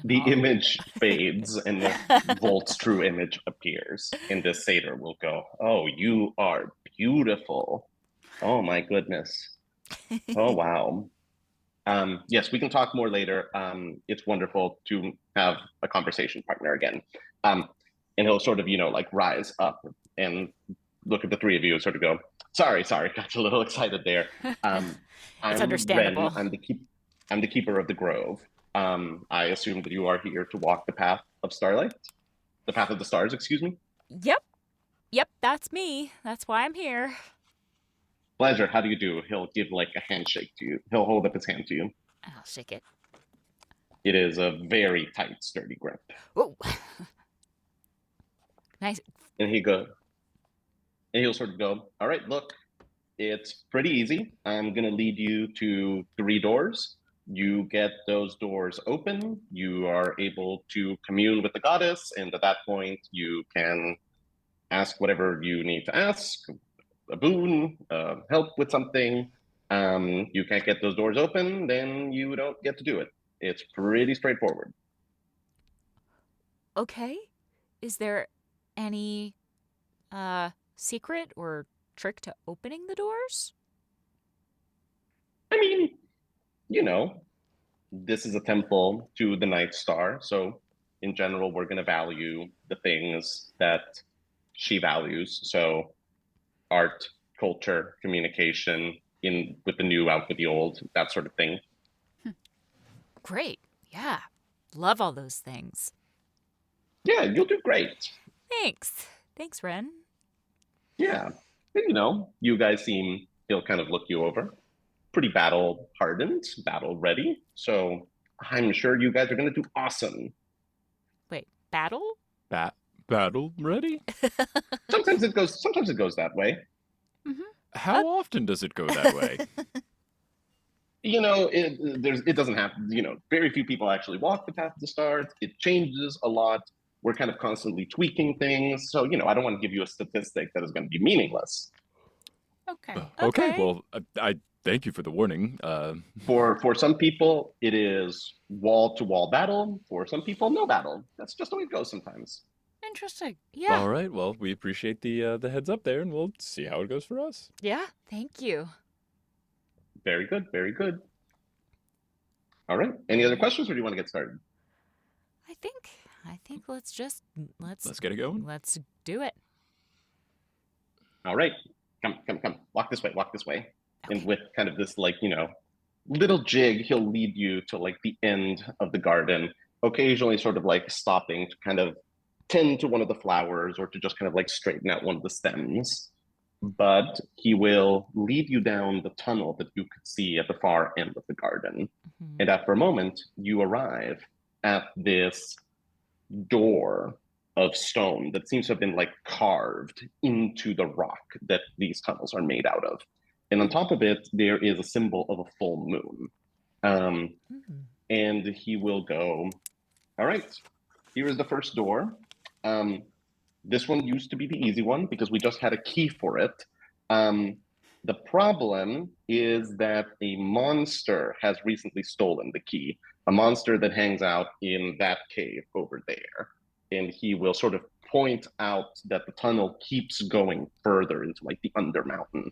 The image fades and Volt's true image appears. And the satyr will go, oh, you are beautiful. Oh, my goodness. Oh, wow. Yes, we can talk more later. It's wonderful to have a conversation partner again. And he'll sort of, like rise up and look at the three of you and sort of go, sorry, got a little excited there. It's I'm understandable. Ren. I'm the keeper of the grove. I assume that you are here to walk the path of starlight, the path of the stars. Excuse me. Yep, that's me. That's why I'm here. Pleasure. How do you do? He'll give like a handshake to you. He'll hold up his hand to you. I'll shake it. It is a very tight, sturdy grip. Whoa. Nice. And he'll sort of go, all right, look, it's pretty easy. I'm going to lead you to 3 doors. You get those doors open. You are able to commune with the goddess. And at that point, you can ask whatever you need to ask, a boon, help with something. You can't get those doors open, then you don't get to do it. It's pretty straightforward. Okay. Is there any secret or trick to opening the doors? I mean, this is a temple to the Nightstar, so in general, we're going to value the things that she values. So art, culture, communication, in with the new, out with the old, that sort of thing. Great. Yeah. Love all those things. Yeah, you'll do great. Thanks. Thanks, Ren. Yeah. And, you guys he'll kind of look you over. Pretty battle hardened, battle ready. So I'm sure you guys are going to do awesome. Wait, battle? Battle ready? Sometimes it goes that way. How often does it go that way? It doesn't happen. Very few people actually walk the path to the stars. It changes a lot. We're kind of constantly tweaking things. So, I don't want to give you a statistic that is going to be meaningless. Okay. Okay, well, I thank you for the warning. For some people, it is wall-to-wall battle. For some people, no battle. That's just the way it goes sometimes. Interesting. Yeah. All right, well, we appreciate the heads up there, and we'll see how it goes for us. Yeah. Thank you. Very good, very good. All right. Any other questions, or do you want to get started? I think let's Let's get it going. Let's do it. All right. Come. Walk this way. Okay. And with kind of this, little jig, he'll lead you to the end of the garden, occasionally sort of stopping to kind of tend to one of the flowers or to just kind of straighten out one of the stems. But he will lead you down the tunnel that you could see at the far end of the garden. Mhm. And after a moment, you arrive at this door of stone that seems to have been carved into the rock that these tunnels are made out of. And on top of it, there is a symbol of a full moon. And he will go, all right, here is the first door. This one used to be the easy one because we just had a key for it. The problem is that a monster has recently stolen the key, a monster that hangs out in that cave over there. And he will sort of point out that the tunnel keeps going further into the Undermountain.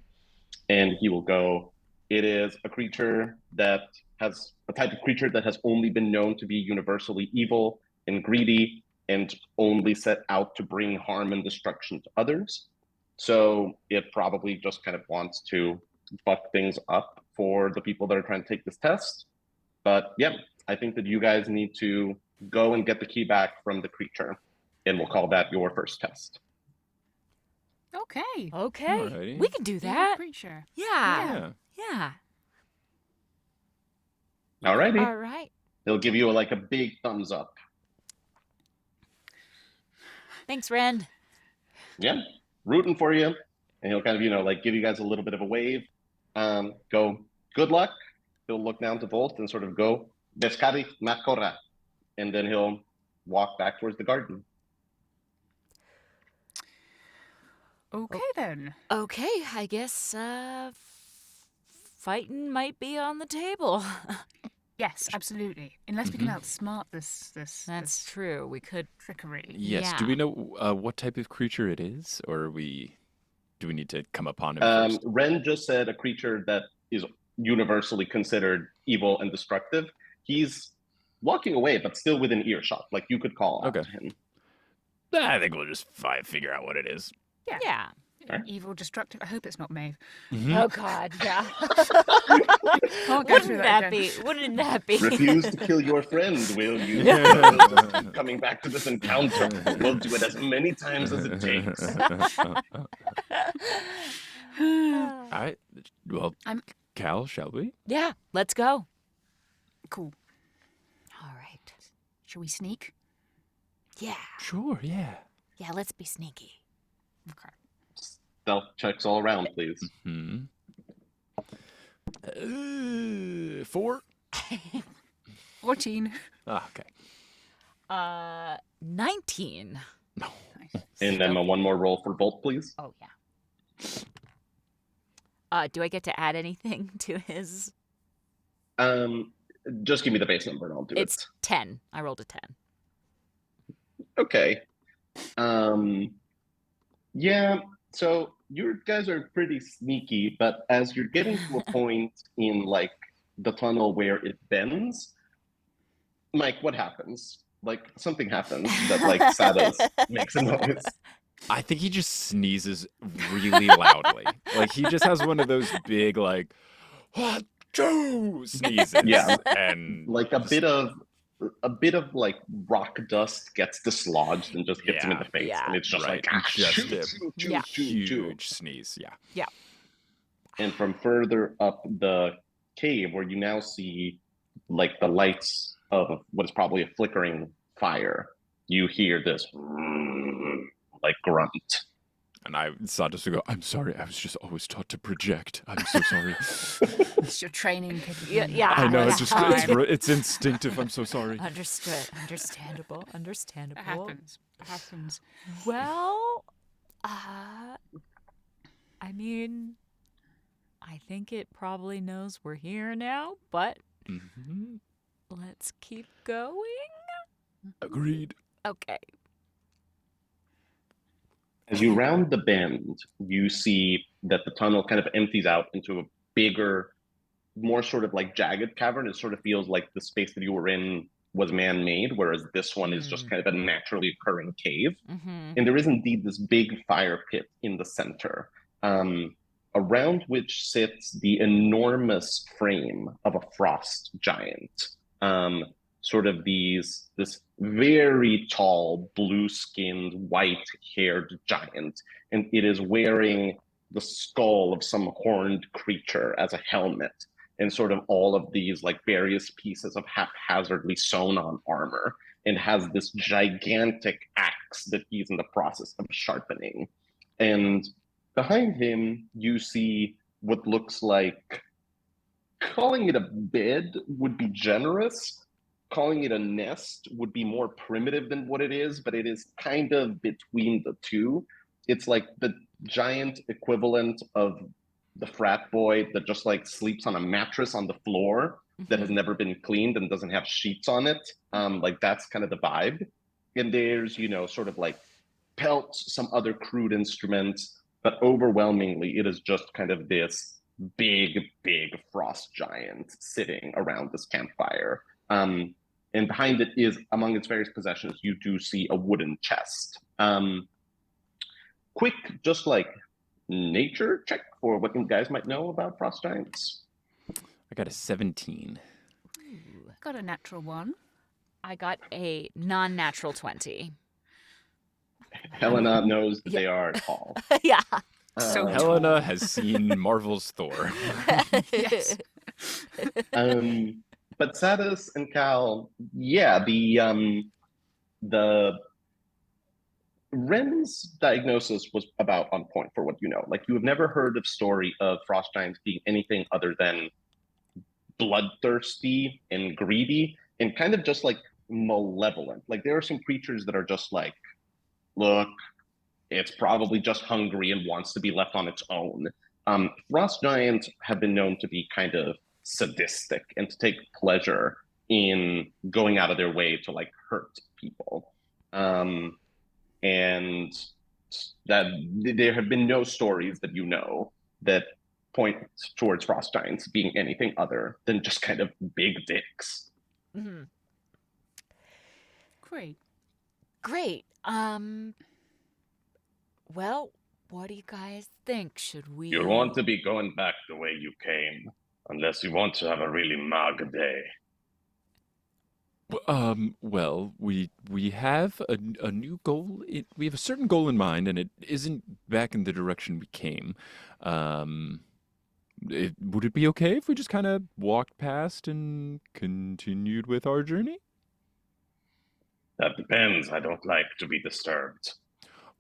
And he will go, it is a creature that has a type of creature that has only been known to be universally evil and greedy and only set out to bring harm and destruction to others. So it probably just kind of wants to fuck things up for the people that are trying to take this test. But yeah, I think that you guys need to go and get the key back from the creature, and we'll call that your first test. Okay. Okay. Alrighty. We can do Evil that. creature. Yeah. Alrighty. All right. He'll give you a big thumbs up. Thanks, Ren. Yeah, rooting for you. And he'll kind of, give you guys a little bit of a wave. Go, good luck. He'll look down to Volt and sort of go, Beskari Makora. And then he'll walk back towards the garden. Okay, then. Okay, I guess fighting might be on the table. Yes, absolutely. Unless we can outsmart this That's true. We could. trickery. Yes. Yeah. Do we know what type of creature it is, or do we need to come upon him first? Ren just said a creature that is universally considered evil and destructive. He's walking away, but still within earshot. You could call out Okay. to him. I think we'll just figure out what it is. Yeah. Alright. Evil, destructive. I hope it's not Maeve. Oh God, yeah. Can't go through that again. Wouldn't that be? Refuse to kill your friend, will you? Coming back to this encounter. We'll do it as many times as it takes. All right. Well, I'm- Cal, shall we? Yeah, let's go. Cool. All right. Shall we sneak? Yeah, Sure, yeah. yeah. Let's be sneaky. Okay. Stealth checks all around, please. 4? 14. Ah, okay. 19. No. Nice. And then one more roll for Bolt, please. Oh yeah. Do I get to add anything to his? Just give me the base number and I'll do It's it. 10. I rolled a 10. Okay. Yeah, so you guys are pretty sneaky, but as you're getting to a point in like the tunnel where it bends, Mike, what happens? Like something happens that like Satus makes a noise. I think he just sneezes really loudly. Like he just has one of those big like sneezes. Yeah. And Like a bit of like rock dust gets dislodged and just hits him in the face, Yeah. and it's just Right, like just shoot, a shoot, shoot, Yeah. shoot, shoot. huge sneeze, yeah. And from further up the cave, where you now see like the lights of what is probably a flickering fire, you hear this like grunt. And I Satus would go, I'm sorry, I was just always taught to project. I'm so sorry. It's your training. Yeah. I know, that's it's fine. it's instinctive. I'm so sorry. Understood. Understandable. It happens. It happens. Well, I mean, I think it probably knows we're here now, but Mhm. let's keep going. Agreed. Okay. As you round the bend, you see that the tunnel kind of empties out into a bigger, more sort of like jagged cavern. It sort of feels like the space that you were in was man-made, whereas this one is just kind of a naturally occurring cave. Mm-hmm. And there is indeed this big fire pit in the center, around which sits the enormous frame of a frost giant. Sort of this very tall, blue-skinned, white-haired giant, and it is wearing the skull of some horned creature as a helmet, and sort of all of these like various pieces of haphazardly sewn on armor, and has this gigantic axe that he's in the process of sharpening. And behind him, you see what looks like, calling it a bed would be generous. Calling it a nest would be more primitive than what it is, but it is kind of between the two. It's like the giant equivalent of the frat boy that just like sleeps on a mattress on the floor that has never been cleaned and doesn't have sheets on it. Like that's kind of the vibe. And there's, sort of like pelts, some other crude instruments, but overwhelmingly it is just kind of this big frost giant sitting around this campfire. And behind it is, among its various possessions, you do see a wooden chest. Quick, just like nature check for what you guys might know about frost giants. I got a 17. Got a natural 1. I got a non-natural 20. Helena knows that they are tall. Yeah. So Helena has seen Marvel's Thor. Yes. But Satus and Cal, yeah, the Ren's diagnosis was about on point for what you know. Like, you have never heard of story of frost giants being anything other than bloodthirsty and greedy and kind of just like malevolent. Like, there are some creatures that are just like, look, it's probably just hungry and wants to be left on its own. Frost giants have been known to be kind of sadistic and to take pleasure in going out of their way to like hurt people. And that there have been no stories that you know that point towards frost giants being anything other than just kind of big dicks. Mm-hmm. Great. Great. Well, What do you guys think? Should we? You'll want to be going back the way you came, unless you want to have a really mag day. Well, we have a new goal. We have a certain goal in mind, and it isn't back in the direction we came. Would it be okay if we just kind of walked past and continued with our journey? That depends. I don't like to be disturbed.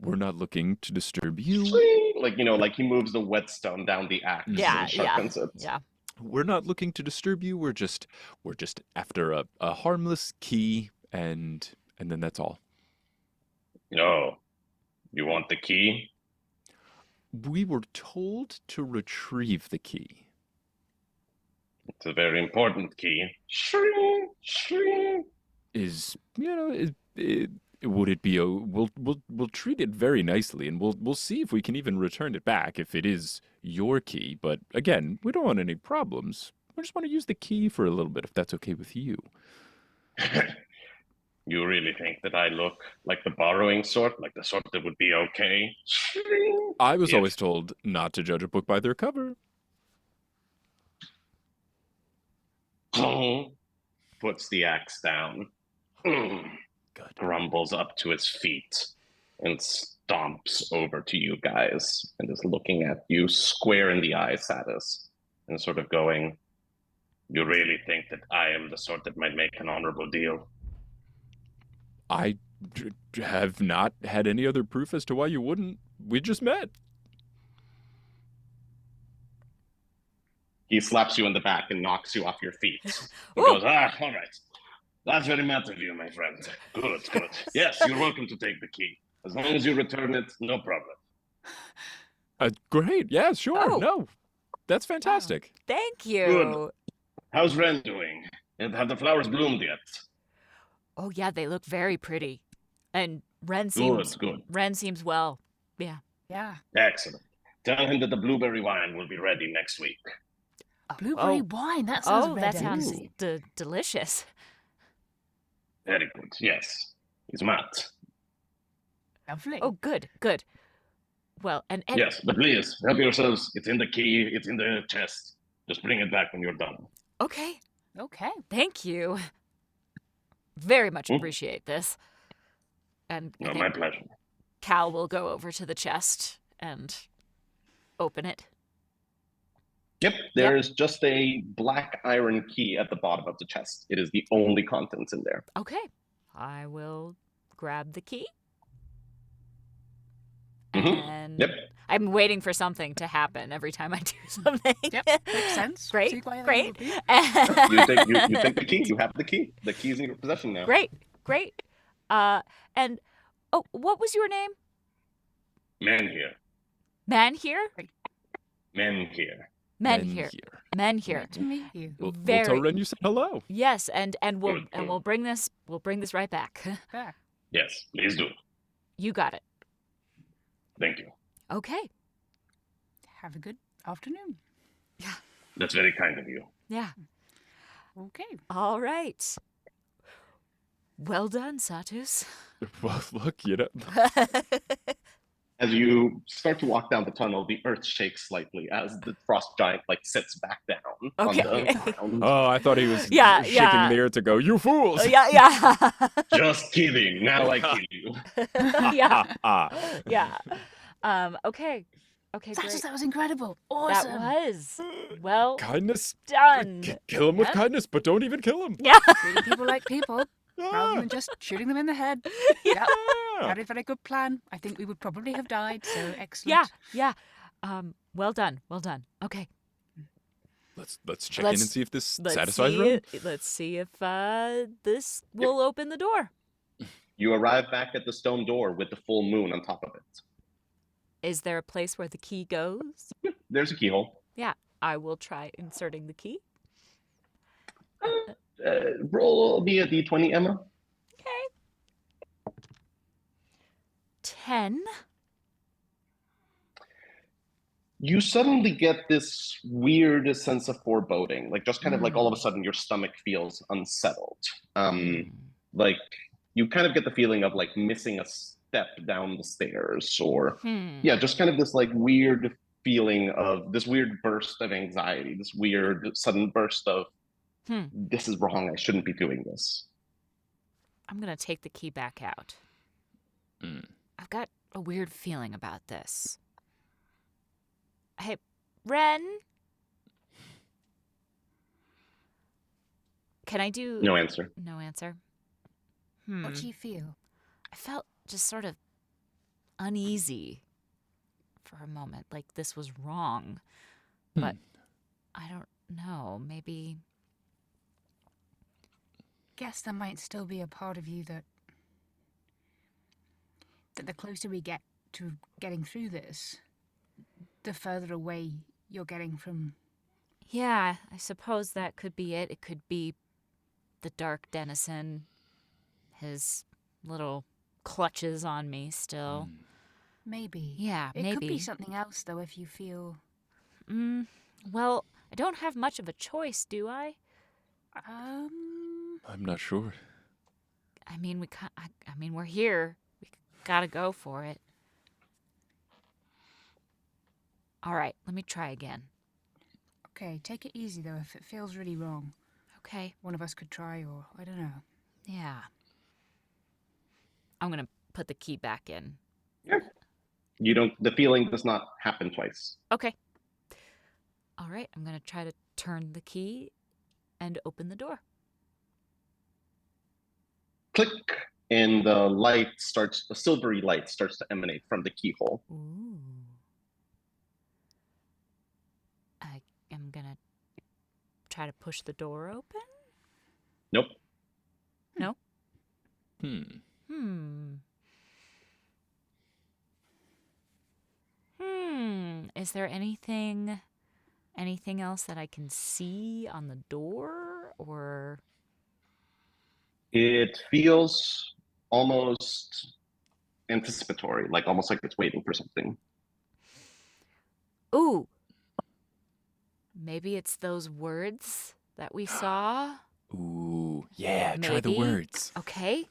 We're not looking to disturb you. Like, like he moves the whetstone down the axe and sharpens it. Yeah. We're not looking to disturb you. We're just after a harmless key, and then that's all. No. You want the key? We were told to retrieve the key. It's a very important key. Shring, shring. Would it be we'll treat it very nicely, and we'll see if we can even return it back if it is your key. But again, we don't want any problems. We just want to use the key for a little bit, if that's okay with you. You really think that I look like the borrowing sort, like the sort that would be okay? Shring. I was always told not to judge a book by their cover. Puts the axe down. Good. Grumbles up to his feet and stomps over to you guys and is looking at you square in the eye, Satus, and sort of going, you really think that I am the sort that might make an honorable deal? I have not had any other proof as to why you wouldn't. We just met. He slaps you in the back and knocks you off your feet. He goes, all right. That's very mad of you, my friend. Good. Yes, you're welcome to take the key. As long as you return it, no problem. Great. Yeah, sure. Oh. No, that's fantastic. Thank you. Good. How's Ren doing? And have the flowers bloomed yet? Oh yeah, they look very pretty. And Ren seems Good. Ren seems well. Yeah. Yeah. Excellent. Tell him that the blueberry wine will be ready next week. Blueberry wine. That sounds that sounds Ooh. delicious. Very good. Yes. He's mad. Lovely. Oh, good. Well, and Yes, but please, help yourselves. It's in the key. It's in the chest. Just bring it back when you're done. Okay. Okay. Thank you. Very much appreciate this. And I No, think my pleasure. Cal will go over to the chest and open it. Yep, there's just a black iron key at the bottom of the chest. It is the only contents in there. Okay. I will grab the key. Mhm. And Yep. I'm waiting for something to happen every time I do something. Yep, makes sense. Great. See why that Great. would be. You take the key. You have the key. The key's in your possession now. Great. And what was your name? Men here. Man here? Men here. Men here. Men here. Great to meet you. We'll Very. tell Ren you said hello. Yes, and we'll Good. we'll bring this right back. Yeah. Yes, please do. You got it. Thank you. Okay. Have a good afternoon. That's very kind of you. Yeah. Okay. All right. Well done, Satus. Well, look, As you start to walk down the tunnel, the earth shakes slightly as the frost giant sits back down Okay. on the ground. Oh, I thought he was Yeah, shaking yeah. the air to go, you fools! Yeah. Just kidding. Now I kill you. Yeah. Okay. Okay, Satus, great. that was incredible. That Awesome. was well Kindness. done. Kill him with Yeah. kindness, but don't even kill him. Yeah. Treating people like people rather than just shooting them in the head. Yeah. Very, very good plan. I think we would probably have died, so excellent. Yeah. Well done. Okay. Let's check in and see if this satisfies see Ren. Let's see if this will open the door. You arrive back at the stone door with the full moon on top of it. Is there a place where the key goes? There's a keyhole. Yeah. I will try inserting the key. Roll me a d20, Emma. Okay. 10. You suddenly get this weird sense of foreboding, just kind of all of a sudden your stomach feels unsettled. Like you kind of get the feeling of missing a step step down the stairs, or yeah, just kind of this like weird feeling of this weird burst of anxiety, this weird sudden burst of this is wrong, I shouldn't be doing this. I'm going to take the key back out. I've got a weird feeling about this. Hey, Ren? Can I do... No answer. No answer? What do you feel? I felt just sort of uneasy for a moment, like this was wrong. But I don't know, maybe... Guess there might still be a part of you that the closer we get to getting through this, the further away you're getting from... Yeah, I suppose that could be it. It could be the Dark Denizen, his little clutches on me still. Maybe. Yeah, It maybe. could be something else, though, if you feel... Well, I don't have much of a choice, do I? I'm not sure. I mean, we're here. We gotta go for it. All right, let me try again. Okay, take it easy, though, if it feels really wrong. Okay. One of us could try, or I don't know. Yeah. I'm gonna put the key back in. Yeah. You don't. The feeling does not happen twice. Okay. All right, I'm gonna try to turn the key and open the door. Click, and the silvery light starts to emanate from the keyhole. Ooh. I am gonna try to push the door open. Nope. No? Is there anything else that I can see on the door, or? It feels almost anticipatory, like almost like it's waiting for something. Ooh. Maybe it's those words that we saw. Ooh, yeah, try the Maybe. words. Okay.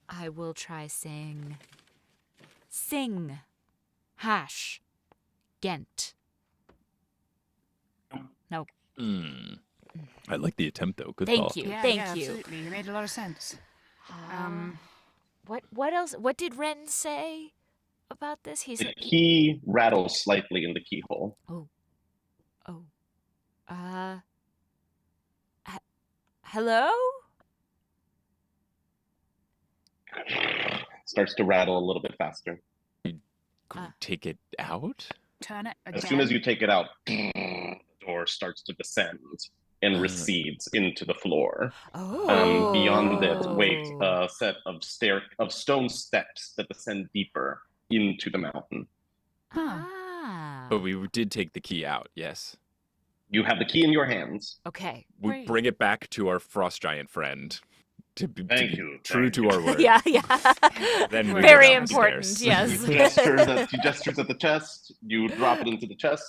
I will try saying, sing, hash, gent. No. I like the attempt, though. Good Thank call. you. Yeah, Thank yeah, you. absolutely. It made a lot of sense. What else? What did Ren say about this? He The said, key rattles slightly in the keyhole. Hello? Starts to rattle a little bit faster. Take it out? Turn it again. As soon as you take it out, the door starts to descend and recedes into the floor. Oh. Beyond it, wait a set of stone steps that descend deeper into the mountain. But we did take the key out, yes. You have the key in your hands. Okay. We Great. bring it back to our frost giant friend to be Thank you. true Thank to you. our word. Yeah. Then we Very go down the important, stairs. yes. He gestures at the chest. You drop it into the chest.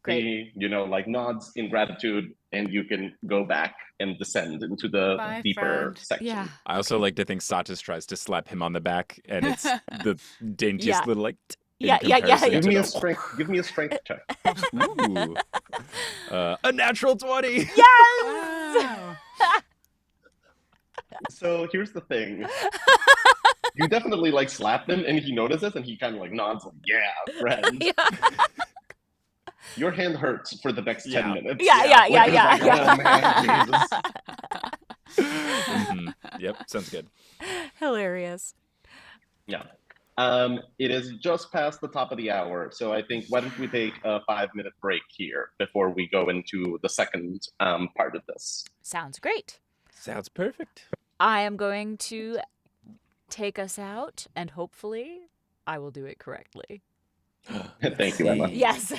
Great. He, like nods in gratitude, and you can go back and descend into the Bye, deeper friend. section. Yeah. I also like to think Satus tries to slap him on the back, and it's the daintiest Yeah. little like. Yeah. Give me a strength check. Ooh. A natural 20. Yes! Wow. So here's the thing. You definitely slap him, and he notices, and he kind of nods, yeah, friend. Yeah. Your hand hurts for the next 10 minutes. Yeah. Oh, man, Jesus. Yep, sounds good. Hilarious. Yeah. It is just past the top of the hour, so I think why don't we take a 5-minute break here before we go into the second part of this. Sounds great. Sounds perfect. I am going to take us out, and hopefully I will do it correctly. Thank you, Emma. Yes.